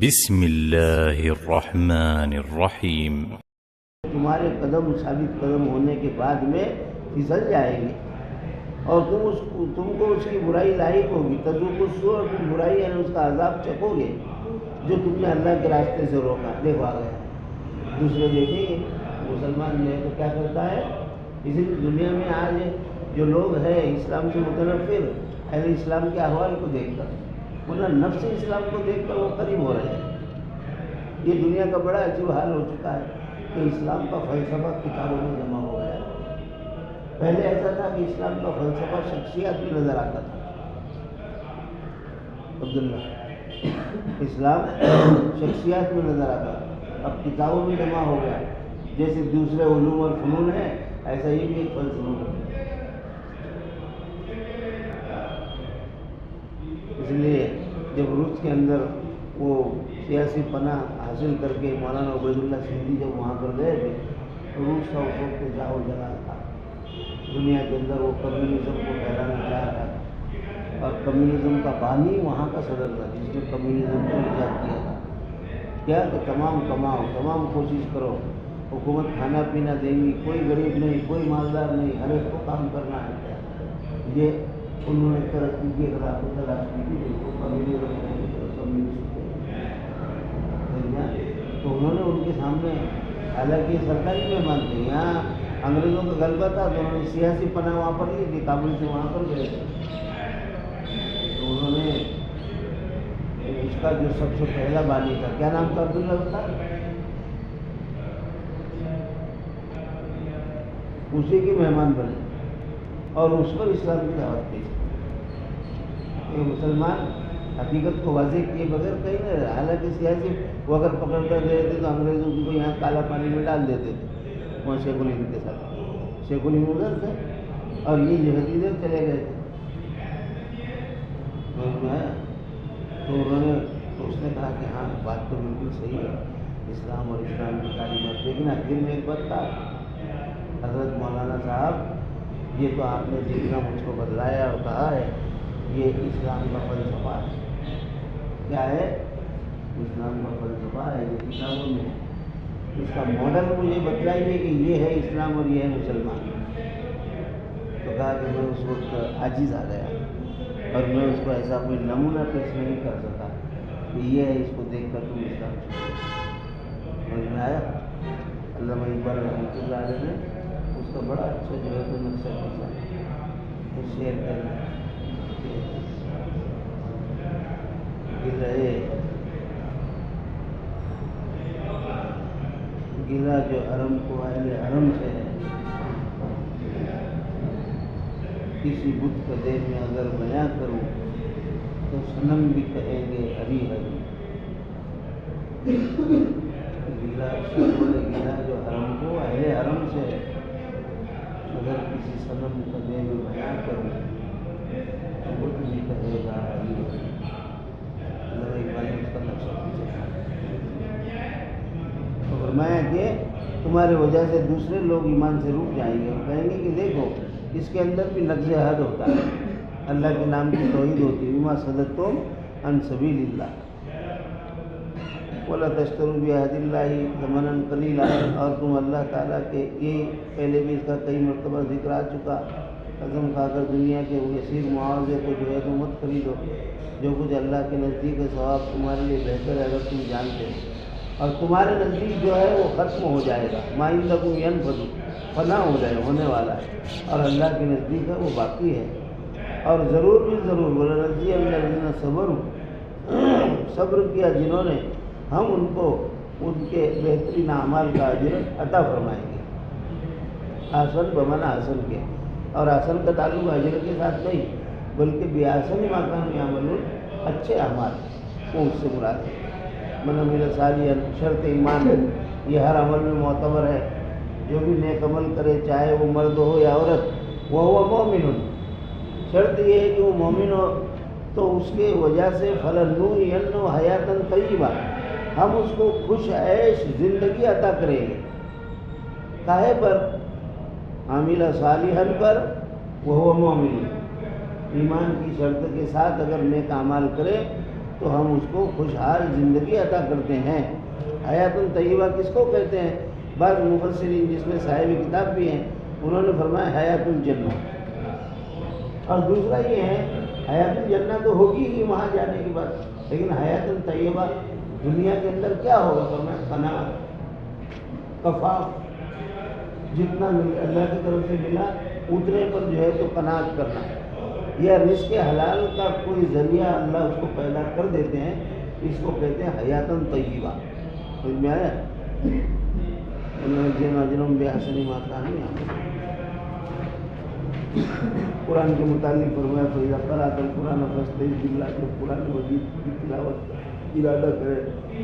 بسم اللہ الرحمن الرحیم۔ تمہارے قدم ثابت قدم ہونے کے بعد میں پھسل جائیں گے اور تم کو اس کی برائی لاحق ہوگی، تذوق السوء، اور برائی یعنی اس کا عذاب چکھو گے جو تم نے اللہ کے راستے سے روکا۔ دیکھو آ گیا دوسرے دیکھیں گے مسلمان جو ہے تو کیا کرتا ہے، اسی لیے دنیا میں آج جو لوگ ہیں اسلام سے متنفر اہل اسلام کے احوال کو دیکھ کر، ورنہ نفس اسلام کو دیکھ کر وہ قریب ہو رہے ہیں۔ یہ دنیا کا بڑا عجیب حال ہو چکا ہے کہ اسلام کا فلسفہ کتابوں میں جمع ہو گیا ہے۔ پہلے ایسا تھا کہ اسلام کا فلسفہ شخصیات میں نظر آتا تھا۔ عبداللہ، اسلام شخصیات میں نظر آتا تھا، اب کتابوں میں جمع ہو گیا۔ جیسے دوسرے علوم اور فنون ہیں، ایسا یہ بھی ایک فلسفہ ہے۔ اس لیے جب روس کے اندر وہ سیاسی پناہ حاصل کر کے مولانا عبید اللہ سندھی جب وہاں پر گئے تھے، روس کا اس وقت جاؤ جلال تھا، دنیا کے اندر وہ کمیونزم کو پھیلانا چاہ رہا تھا، اور کمیونزم کا بانی وہاں کا صدر تھا جس نے کمیونزم کو ایجاد کیا تھا۔ کیا کہ تمام کماؤ، تمام کوشش کرو، حکومت کھانا پینا دیں گی، کوئی غریب نہیں، کوئی مالدار نہیں، ہر ایک کو کام کرنا ہے۔ یہ انہوں نے ترقی کی خلافت تلاش کی تھی، تو انہوں نے ان کے سامنے، حالانکہ سرکاری مہمان تھے، یہاں انگریزوں کا غلبہ تھا تو انہوں نے سیاسی پناہ وہاں پر لی تھی، کابل سے وہاں پر گئے تھے، تو انہوں نے اس کا جو سب سے پہلا بانی تھا، کیا نام تھا عبداللہ تھا، اسی کے مہمان بنے اور اس پر اسلام کی دعوت دی۔ یہ مسلمان حقیقت کو واضح کیے بغیر کہیں نہیں رہا۔ حالانکہ سیاسی وہ اگر پکڑ کر دے تھے تو انگریزوں کو یہاں کالا پانی میں ڈال دیتے تھے، وہاں شیخ الہند کے ساتھ، شیخ الہند ادھر تھے اور یہ جہادی ادھر چلے گئے تھے۔ تو انہوں نے، اس نے کہا کہ ہاں بات تو بالکل صحیح ہے، اسلام اور اسلام کی تعلیمات، لیکن آخر میں ایک بات کہا، حضرت مولانا صاحب یہ تو آپ نے جتنا مجھ کو بتلایا اور کہا ہے یہ اسلام کا فلسفہ ہے۔ کیا ہے؟ اسلام کا فلسفہ ہے، یہ کتابوں میں ہے، اس کا ماڈل مجھے بتلائیے کہ یہ ہے اسلام اور یہ ہے مسلمان۔ تو کہا کہ میں اس وقت عاجز آ گیا اور میں اس کو ایسا کوئی نمونہ پیش نہیں کر سکا کہ یہ ہے، اس کو دیکھ کر تم اسلام سمجھ میں آیا۔ علامہ اقبال رحمۃ اللہ علیہ نے اس کا بڑا اچھا جو ہے تو نقشہ کیا شیئر کرنا، گلا جو حرم کو اہل حرم سے ہے، کسی بت کا دیر میں اگر بیاں کروں تو صنم بھی کہیں گے ہری ہری۔ گلا جو حرم کو اہل حرم سے ہے، اگر کسی صنم کا دیر میں بیاں کروں تو بت بھی کہے گا ہری ہری۔ فرمایا کہ تمہارے وجہ سے دوسرے لوگ ایمان سے رک جائیں گے اور کہیں گے کہ دیکھو اس کے اندر بھی نقض حد ہوتا ہے، اللہ کے نام کی توحید ہوتی ہے، بما صددتم عن سبیل اللہ ولا تشتروا بعہد اللہ ثمنا قلیلا، اور تم اللہ تعالیٰ کے، یہ پہلے بھی اس کا کئی مرتبہ ذکر آ چکا، قسم کھا کر دنیا کے یسیر معاوضے کو جو ہے تو مت خریدو، جو کچھ اللہ کے نزدیک ہے ثواب تمہارے لیے بہتر ہے اگر تم جانتے ہو، اور تمہارے نزدیک جو ہے وہ ختم ہو جائے گا، ما عندکم ینفد، فنا ہو جائے، ہونے والا ہے، اور اللہ کے نزدیک ہے وہ باقی ہے، اور ضرور بھی ضرور وَلَنَجْزِيَنَّ الَّذِينَ صَبَرُوا، صبر کیا جنہوں نے، ہم ان کو ان کے بہترین اعمال کا اجر عطا فرمائیں گے۔ حسن بمعنی حسن کے، اور حسن کا تعلق اجر کے ساتھ نہیں بلکہ بِأَحْسَنِ مَا كَانُوا يَعْمَلُونَ، اچھے اعمال وہ اس سے مراد ہے۔ من عمل صالحا، شرط ایمان ہے، یہ ہر عمل میں معتبر ہے، جو بھی نیک عمل کرے چاہے وہ مرد ہو یا عورت، وَهُوَ مُؤْمِنٌ، شرط یہ ہے کہ وہ مومن ہو، تو اس کے وجہ سے فَلَنُحْيِيَنَّهُ حَيَاةً طَيِّبَةً، ہم اس کو خوش عیش زندگی عطا کریں گے۔ کاہے پر؟ عامل صالحا پر، وَهُوَ مُؤْمِنٌ، ایمان کی شرط کے ساتھ اگر نیک اعمال کرے تو ہم اس کو خوشحال زندگی عطا کرتے ہیں۔ حیات طیبہ کس کو کہتے ہیں؟ بعض مفسرین جس میں صاحب کتاب بھی ہیں انہوں نے فرمایا حیات الجنہ، اور دوسرا یہ ہے حیات الجنہ تو ہوگی ہی وہاں جانے کے بعد، لیکن حیات طیبہ دنیا کے اندر کیا ہوگا؟ فرمایا قناعت، کفاف، جتنا اللہ کی طرف سے ملا اتنے پر جو ہے تو قناعت کرنا، یا رزق حلال کا کوئی ذریعہ اللہ اس کو پیدا کر دیتے ہیں، اس کو کہتے ہیں حیات طیبہ۔ سمجھ میں آیا؟ قرآن کے متعلق فرمایا فَإِذَا قَرَأْتَ الْقُرْآنَ فَاسْتَعِذْ بِاللَّهِ، جب قرآن مجید کی تلاوت کا ارادہ کرے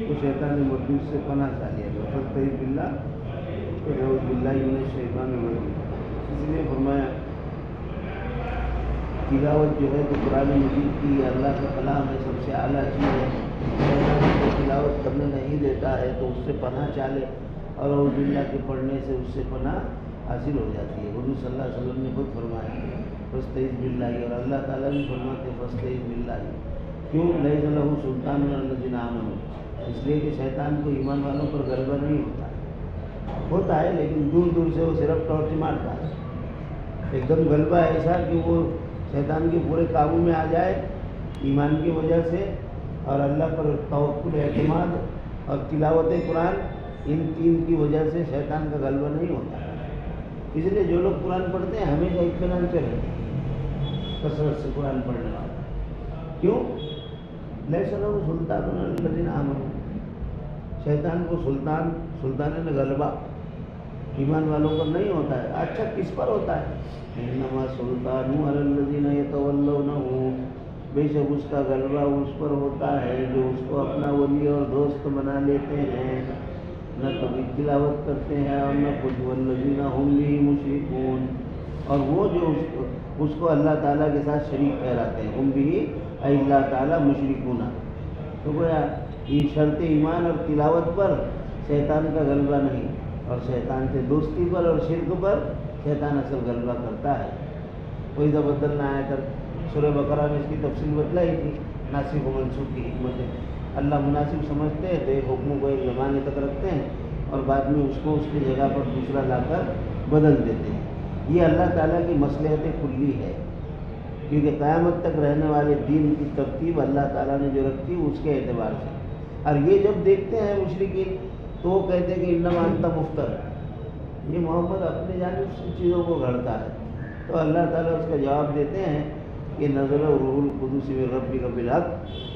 تو شیطان مردود سے پناہ چاہ لیا گیا، فَاسْتَعِذْ بِاللَّهِ اعوذ بِاللَّهِ مِنَ الشَّيْطَانِ الرَّجِيمِ۔ اس لیے فرمایا تلاوت جو ہے تو قرآن مجید کی اللہ کا کلام ہے، سب سے اعلیٰ چیز ہے، شیطان کو تلاوت کرنے نہیں دیتا ہے تو اس سے پناہ چالے، اور اعوذ باللہ کے پڑھنے سے اس سے پناہ حاصل ہو جاتی ہے۔ حضور صلی اللہ علیہ وسلم نے خود فرمایا فاستعذ باللہ، اور اللہ تعالیٰ بھی فرماتے فاستعذ باللہ، کیوں؟ لیس لہ سلطان علی الذین آمنوا، اس لیے کہ شیطان کو ایمان والوں پر غلبہ نہیں ہوتا ہے، لیکن دور دور سے وہ صرف ٹارچ مارتا ہے، ایک دم غلبہ ایسا کہ وہ شیطان کے پورے قابو میں آ جائے ایمان کی وجہ سے، اور اللہ پر توکل، اعتماد اور تلاوت قرآن، ان تین کی وجہ سے شیطان کا غلبہ نہیں ہوتا۔ اس لیے جو لوگ قرآن پڑھتے ہیں ہمیشہ اطمینان سے رہتے ہیں، کثرت سے قرآن پڑھنے والا، کیوں؟ لیس لہ سلطان علی الذین آمنوا، شیطان کو سلطان غلبہ ایمان والوں پر نہیں ہوتا ہے۔ اچھا کس پر ہوتا ہے؟ انما سلطانہ علی الذین یتولونہ، بے شک اس کا غلبہ اس پر ہوتا ہے جو اس کو اپنا ولی اور دوست بنا لیتے ہیں، نہ کبھی تلاوت کرتے ہیں اور نہ کچھ، والذین ہم بہ مشرکون، اور وہ جو اس کو اللہ تعالیٰ کے ساتھ شریک ٹھہراتے ہیں، ہم بہ اے اللہ تعالیٰ مشرکون، تو گویا یہ شرط ایمان اور تلاوت پر شیطان کا غلبہ نہیں، اور شیطان سے دوستی پر اور شرک پر شیطان اصل غلبہ کرتا ہے۔ کوئی زبردل نہ آیا کر سورہ بقرہ میں اس کی تفصیل بتلائی تھی، ناسخ و منسوخ کی حکمت ہے۔ اللہ مناسب سمجھتے ہیں تو ایک حکم کو ایک زمانے تک رکھتے ہیں اور بعد میں اس کو اس کی جگہ پر دوسرا لا کر بدل دیتے ہیں۔ یہ اللہ تعالیٰ کی مصلحت کلی ہے، کیونکہ قیامت تک رہنے والے دین کی ترتیب اللہ تعالیٰ نے جو رکھی اس کے اعتبار سے، اور یہ جب دیکھتے ہیں مشرکین تو وہ کہتے ہیں کہ انما انت مفتر، یہ محمد اپنے جانب سے چیزوں کو گھڑتا ہے، تو اللہ تعالیٰ اس کا جواب دیتے ہیں کہ نزل روح القدس من ربک بالحق،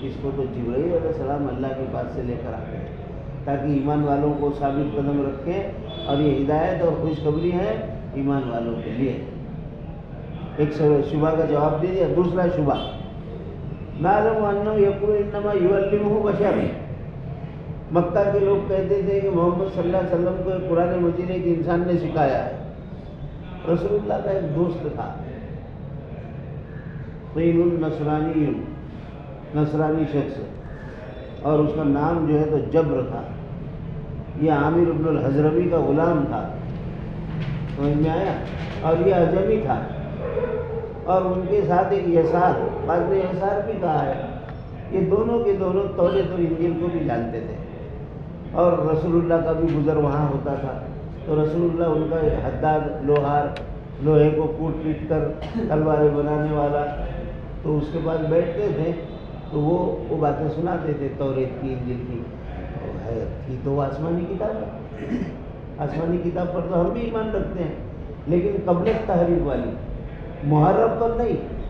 اس کو تو جبرائیل علیہ السلام اللہ کے پاس سے لے کر آتے ہیں تاکہ ایمان والوں کو ثابت قدم رکھیں، اور یہ ہدایت اور خوشخبری ہے ایمان والوں کے لیے۔ ایک شبہ کا جواب دے دیا۔ دوسرا شبہ، نعلم انہ یقول انما یعلمہ بشر، مکہ کے لوگ کہتے تھے کہ محمد صلی اللہ علیہ وسلم کو قرآن مجید ایک انسان نے سکھایا ہے۔ رسول اللہ کا ایک دوست تھا قیل النصرانی، نصرانی شخص، اور اس کا نام جو ہے تو جبر تھا، یہ عامر ابن الحضرمی کا غلام تھا، سمجھ میں آیا، اور یہ اجمی تھا، اور ان کے ساتھ ایک یسار، بعض نے یسار بھی کہا ہے، یہ دونوں کے دونوں توریت اور انجیل کو بھی جانتے تھے، اور رسول اللہ کا بھی گزر وہاں ہوتا تھا، تو رسول اللہ ان کا حداد لوہار، لوہے کو کوٹ پیٹ کر تلواریں بنانے والا، تو اس کے پاس بیٹھتے تھے تو وہ باتیں سناتے تھے توریت کی، انجیل کی، ہے تو وہ آسمانی کتاب ہے، آسمانی کتاب پر تو ہم بھی ایمان رکھتے ہیں، لیکن قبل تحریف والی، محرف پر نہیں۔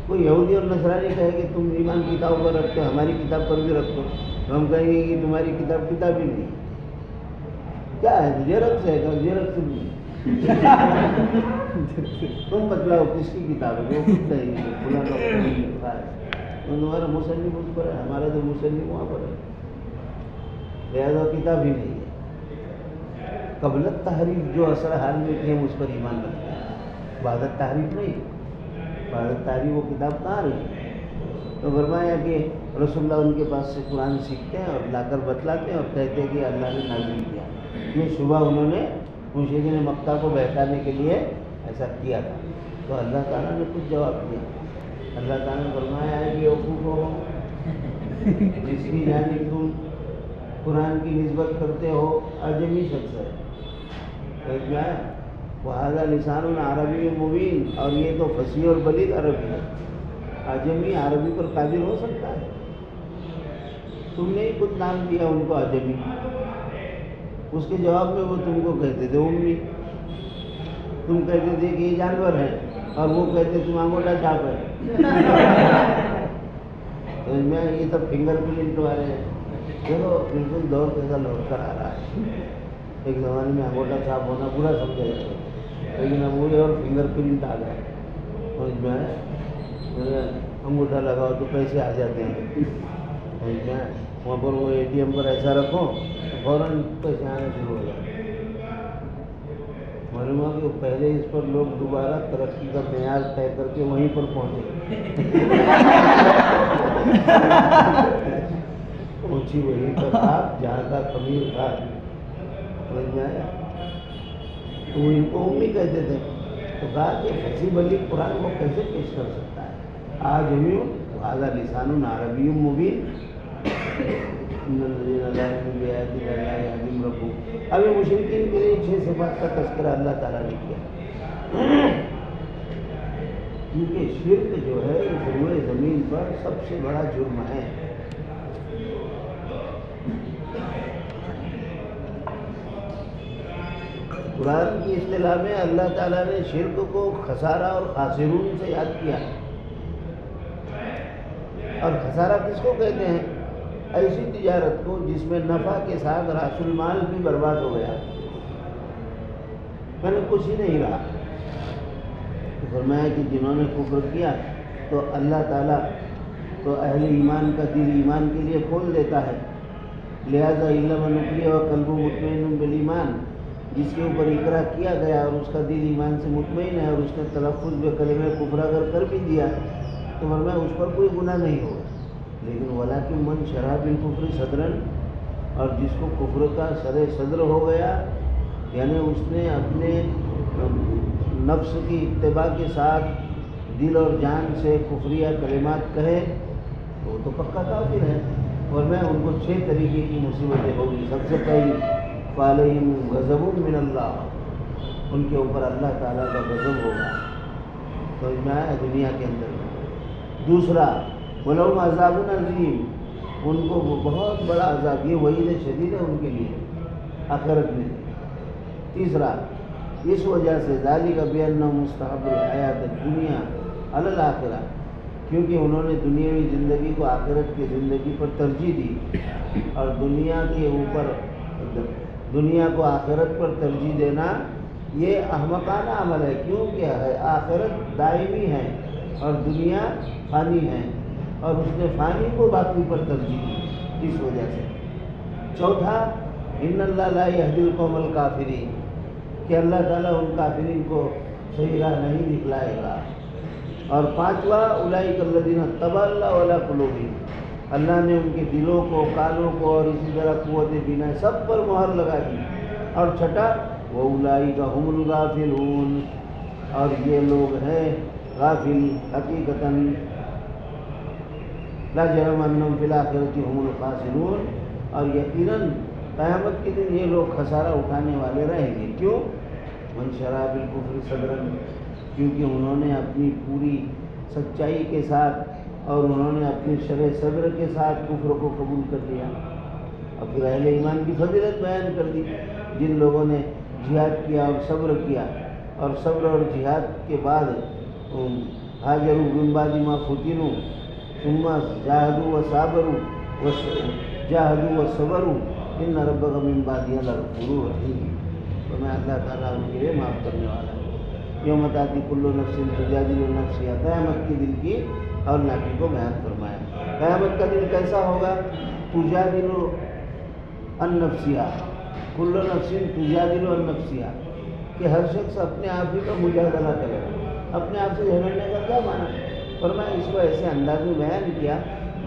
کوئی یہودی اور نصرانی کہے کہ تم ایمان کتاب پر رکھتے ہو، ہماری کتاب پر بھی رکھو، ہم کہیں گے کہ تمہاری کتاب کتاب ہی نہیں، کیا ہے زیرکس ہے، زیرکس نہیں، تم بتلاؤ کس کی کتاب ہے، وہ خود نہیں ہے، فلاں ڈاکٹر نے لکھا ہے، تو تمہارا مصنف اس پر ہے، ہمارا تو مصنف وہاں پر ہے، لہذا کتاب ہی نہیں ہے۔ قبل تحریف جو اثر حال میں تھے ہم اس پر ایمان رکھتے ہیں، بعد تحریف نہیں، بعد تحریف وہ کتاب کہاں رہی؟ تو فرمایا کہ رسول اللہ ان کے پاس سے قرآن سیکھتے ہیں اور لا کر بتلاتے ہیں اور کہتے ہیں کہ اللہ نے نازل کیا۔ یہ شبہ انہوں نے مشرکین مکہ کو بہکانے کے لیے ایسا کیا تھا، تو اللہ تعالیٰ نے کچھ جواب دیا۔ اللہ تعالیٰ نے فرمایا ہے کہ جس کی جانب تم قرآن کی نسبت کرتے ہو اعجمی شخص ہے. سمجھ میں آیا؟ وہذا لسان عربی مبین، اور یہ تو فصیح اور بلیغ عربی ہے. اعجمی عربی پر قادر ہو سکتا ہے؟ تم نے ہی خود نام دیا ان کو اعجمی. اس کے جواب میں وہ تم کو کہتے تھے امی. تم کہتے تھے کہ یہ جانور ہے اور وہ کہتے تم انگوٹھا چھاپ ہے. سمجھ میں یہ سب فنگر پرنٹ والے ہیں. دیکھو بالکل دور کیسا لوٹ کر آ رہا ہے. ایک زمانے میں انگوٹھا چھاپ ہونا برا سمجھا جاتا ہے، لیکن اب وہ اور فنگر پرنٹ آ گئے. سمجھ میں انگوٹھا لگاؤ تو پیسے آ جاتے ہیں. سمجھ میں وہاں پر وہ اے ٹی ایم پر ایسا رکھو تو فوراً پیسے آنے شروع ہو جاتے. معلوم ہوا کہ پہلے اس پر لوگ دوبارہ ترقی کا معیار طے کر کے وہیں پر پہنچے. پہنچی وہیں پر آپ جہاں کا خمیر تھا. سمجھ میں آیا؟ تو وہ ان کو امی کہتے تھے. تو کہا کہ فصیح بلیغ قرآن کو کیسے پیش کر سکتا ہے؟ اعجمی وہذا لسان عربی مبین. ابھی مشرکین کے لیے 6 صفات کا تذکرہ اللہ تعالیٰ نے کیا، کیونکہ شرک جو ہے اس روئے زمین پر سب سے بڑا جرم ہے. قرآن کی اصطلاح میں اللہ تعالیٰ نے شرک کو خسارہ اور خاسرون سے یاد کیا. اور خسارہ کس کو کہتے ہیں؟ ایسی تجارت کو جس میں نفع کے ساتھ راس المال بھی برباد ہو گیا، میں نے کچھ ہی نہیں رہا. فرمایا کہ جنہوں نے کفر کیا تو اللہ تعالیٰ تو اہل ایمان کا دل ایمان کے لیے کھول دیتا ہے. لہذا علم نقلی و قلب مطمئن بالایمان، جس کے اوپر اقرا کیا گیا اور اس کا دل ایمان سے مطمئن ہے اور اس نے تلفظ بکلمہ کفر اگر کر بھی دیا تو فرمایا اس پر کوئی گناہ نہیں ہوگا. لیکن ولیکن من شرح بالکفر صدرن، اور جس کو کفر کا سر صدر ہو گیا، یعنی اس نے اپنے نفس کی اتباع کے ساتھ دل اور جان سے کفریہ کلمات کہے تو وہ تو پکا کافر ہے. اور میں ان کو 6 طریقے کی مصیبتیں ہوگی. سب سے پہلی فعلیہم غضب من اللہ، ان کے اوپر اللہ تعالیٰ کا غضب ہوگا. سمجھ میں آیا؟ دنیا کے اندر. دوسرا ولہم عذاب عظیم، ان کو بہت بڑا عذاب، یہ وعید شدید ہے ان کے لیے آخرت میں. تیسرا اس وجہ سے ذالک بأنہم مستحب الحیات الدنیا علی الآخرہ، کیونکہ انہوں نے دنیاوی زندگی کو آخرت کی زندگی پر ترجیح دی. اور دنیا کے اوپر دنیا کو آخرت پر ترجیح دینا یہ احمقانہ عمل ہے. کیوں کہ آخرت دائمی ہے اور دنیا فانی ہے، اور اس نے فانی کو باقی پر ترجیح دی اس وجہ سے. چوتھا ان اللہ لا یہدی القوم الکافرین، کہ اللہ تعالیٰ ان کافرین کو صحیح راہ نہیں دکھلائے گا. اور پانچواں اولئک الذین طبع اللہ علی قلوبہم، اللہ نے ان کے دلوں کو، کانوں کو اور اسی طرح قوت بینہ سب پر مہر لگا دی. اور چھٹا واولئک هم الغافلون، اور یہ لوگ ہیں غافل حقیقتاً. لا جرم انہم فی الآخرۃ هم الخاسرون، اور یقیناً قیامت کے دن یہ لوگ خسارہ اٹھانے والے رہیں گے. کیوں؟ من شرح بالکفر صدرن، کیونکہ انہوں نے اپنی پوری سچائی کے ساتھ اور انہوں نے اپنے شرح صدر کے ساتھ کفر کو قبول کر لیا. اور پھر اہل ایمان کی فضیلت بیان کر دی. جن لوگوں نے جہاد کیا اور صبر کیا، اور صبر اور جہاد کے بعد ہاجروا من بعد ما فتنوا ثم جاہدوا وصبروا ان ربک من بعدها لغفور رحیم. تو میں اللہ تعالیٰ ان کے لیے معاف کرنے والا ہے. یوم تأتی کل نفس تجادل عن نفسها، قیامت کے دن کی اور نافی کو بیان فرمایا. قیامت کا دن کیسا ہوگا؟ تجادل عن نفسها، کل نفس تجادل عن نفسها، کہ ہر شخص اپنے آپ ہی کا مجادلہ کرے گا. اپنے آپ سے جھگڑنے کا کیا معنی؟ فرمایا اس کو ایسے انداز میں بیان کیا،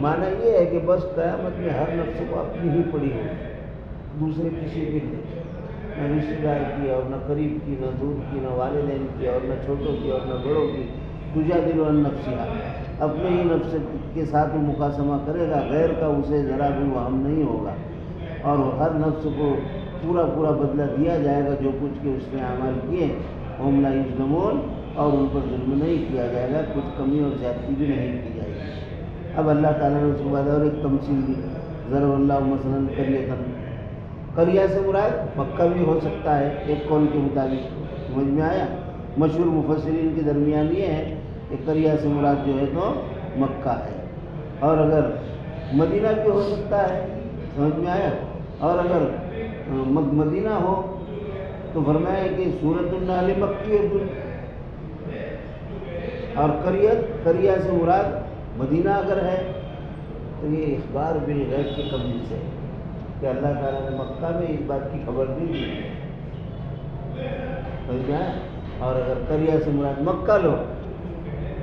معنی یہ ہے کہ بس قیامت میں ہر نفس کو اپنی ہی پڑی ہو، دوسرے کسی کی نہیں، نہ رشتے دار کی اور نہ قریب کی، نہ دور کی، نہ والدین کی اور نہ چھوٹوں کی اور نہ بڑوں کی. تجادل عن نفسها، اپنے ہی نفس کے ساتھ وہ مقاسمہ کرے گا، غیر کا اسے ذرا بھی وہم نہیں ہوگا، اور ہر نفس کو پورا پورا بدلہ دیا جائے گا جو کچھ کہ اس نے اعمال کیے، ہم لا یظلمون، اور ان پر ظلم نہیں کیا جائے گا، کچھ کمی اور زیادتی بھی نہیں کی جائے گی۔ اب اللہ تعالیٰ نے اس کے بعد اور ایک تمثیل دی، ضرب اللہ مثلا قریۃ، قریہ سے مراد مکہ بھی ہو سکتا ہے ایک قول کے مطابق، سمجھ میں آیا؟ مشہور مفسرین کے درمیان یہ ہے کہ قریہ سے مراد جو ہے تو مکہ ہے، اور اگر مدینہ بھی ہو سکتا ہے، سمجھ میں آیا؟ اور اگر مدینہ ہو تو فرمایا کہ سورۃ النحل مکی اور قریہ سے مراد مدینہ اگر ہے تو یہ اخبار بالغیب کے قبیل سے کہ اللہ تعالیٰ نے مکہ میں اس بات کی خبر دی تھی، سمجھ میں آیا؟ اور اگر قریہ سے مراد مکہ لو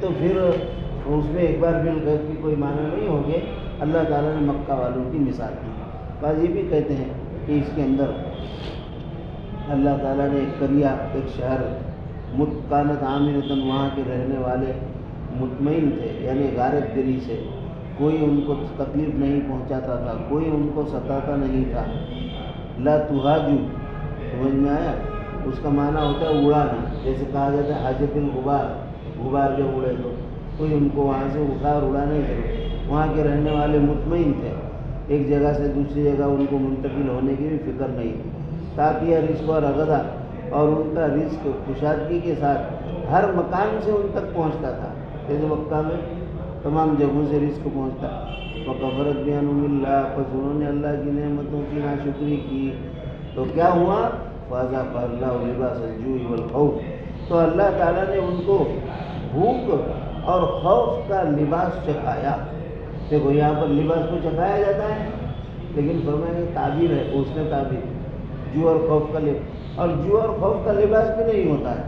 تو پھر اس میں اخبار بالغیب کی کوئی معنی نہیں ہوگے، اللہ تعالیٰ نے مکہ والوں کی مثال دی۔ بعض یہ بھی کہتے ہیں کہ اس کے اندر اللہ تعالیٰ نے ایک قریہ، ایک شہر کانت عامرۃ، وہاں کے رہنے والے مطمئن تھے، یعنی غارت گری سے کوئی ان کو تکلیف نہیں پہنچاتا تھا، کوئی ان کو ستاتا نہیں تھا، لا تہاجو، سمجھ میں آیا؟ اس کا معنی ہوتا ہے اڑانا، جیسے کہا جاتا ہے حاجت الغبار، غبار جو اڑے تو کوئی ان کو وہاں سے اٹھا اور اڑا نہیں سکے، وہاں کے رہنے والے مطمئن تھے، ایک جگہ سے دوسری جگہ ان کو منتقل ہونے کی بھی فکر نہیں تھی، تاکہ رزق اور رغدہ، اور ان کا رزق کشادگی کے ساتھ ہر مکان سے ان تک پہنچتا تھا، جیسے مکہ میں تمام جگہوں سے رزق پہنچتا۔ وَكَفَرَتْ بِأَنْعُمِ اللَّهِ، پس انہوں نے اللہ کی نعمتوں کی ناشکری کی تو کیا ہوا؟ فَأَذَاقَهَا اللَّهُ لِبَاسَ الْجُوعِ وَالْخَوْفِ، تو اللہ تعالیٰ نے ان کو بھوک اور خوف کا لباس چکھایا۔ دیکھو یہاں پر لباس کو چکھایا جاتا ہے، لیکن فرمایا کہ تعبیر ہے، اس نے تعبیر جو اور خوف کا لباس، اور جو اور خوف کا لباس بھی نہیں ہوتا ہے،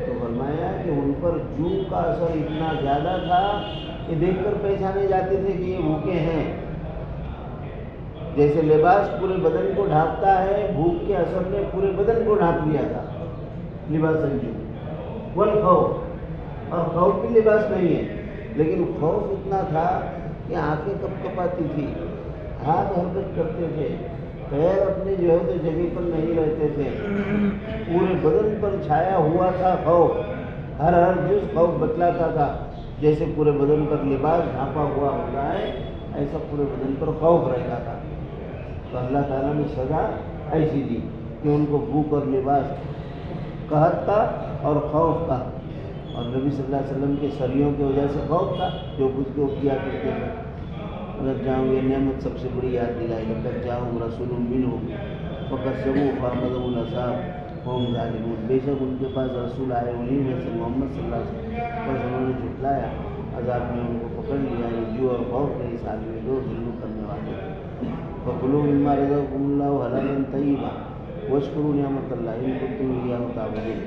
تو فرمایا کہ ان پر جو کا اثر اتنا زیادہ تھا کہ دیکھ کر پہچانے جاتے تھے کہ یہ بھوکے ہیں، جیسے لباس پورے بدن کو ڈھانپتا ہے، بھوک کے اثر نے پورے بدن کو ڈھانپ لیا تھا، لباس الجو والخوف، اور خوف بھی لباس نہیں ہے، لیکن خوف اتنا تھا کہ آنکھیں کپ کپاتی تھی، ہاتھ حرکت کرتے تھے، پیر اپنے جو ہے تو جگہ پر نہیں رہتے تھے، پورے بدن پر چھایا ہوا تھا خوف، ہر جز خوف بتلاتا تھا، جیسے پورے بدن پر لباس ڈھانپا ہوا ہوتا ہے ایسا پورے بدن پر خوف رہتا تھا۔ تو اللہ تعالیٰ نے سزا ایسی دی کہ ان کو بھوک اور لباس، قحط کا اور خوف کا، اور نبی صلی اللہ علیہ وسلم کے سریوں کی وجہ سے خوف تھا جو کچھ کو کیا کرتے تھے۔ اگر جاؤں یہ نعمت سب سے بڑی یاد دلائی، لقد جاءہم رسول منہم فکذبوہ فاخذہم العذاب وہم ظالمون، بے شک ان کے پاس رسول آئے انہیں میں سے محمد صلی اللہ علیہ وسلم، بس انہوں نے جھٹلایا، عذاب نے ان کو پکڑ لیا، جو اور خوف کے اس حال میں جو ظلم کرنے والے تھے۔ فکلوا مما رزقکم اللہ حلالا طیبا واشکروا نعمت اللہ ان کنتم ایاہ تعبدون۔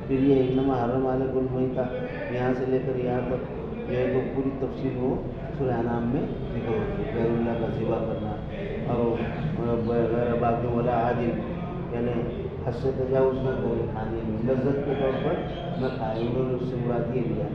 پھر یہ انما حرم علیکم المیتۃ، یہاں سے لے کر یہاں تک جو ہے تو پوری تفصیل ہو سورہ انعام میں ذکر ہوتی ہے، غیر اللہ کا ذبح کرنا اور غیر باغ ولا عادل، یعنی حد سے تجاوز نہ کرے کھانے میں، لذت کے طور پر نہ کھائے، انہوں نے اس سے مراد یہ لیا۔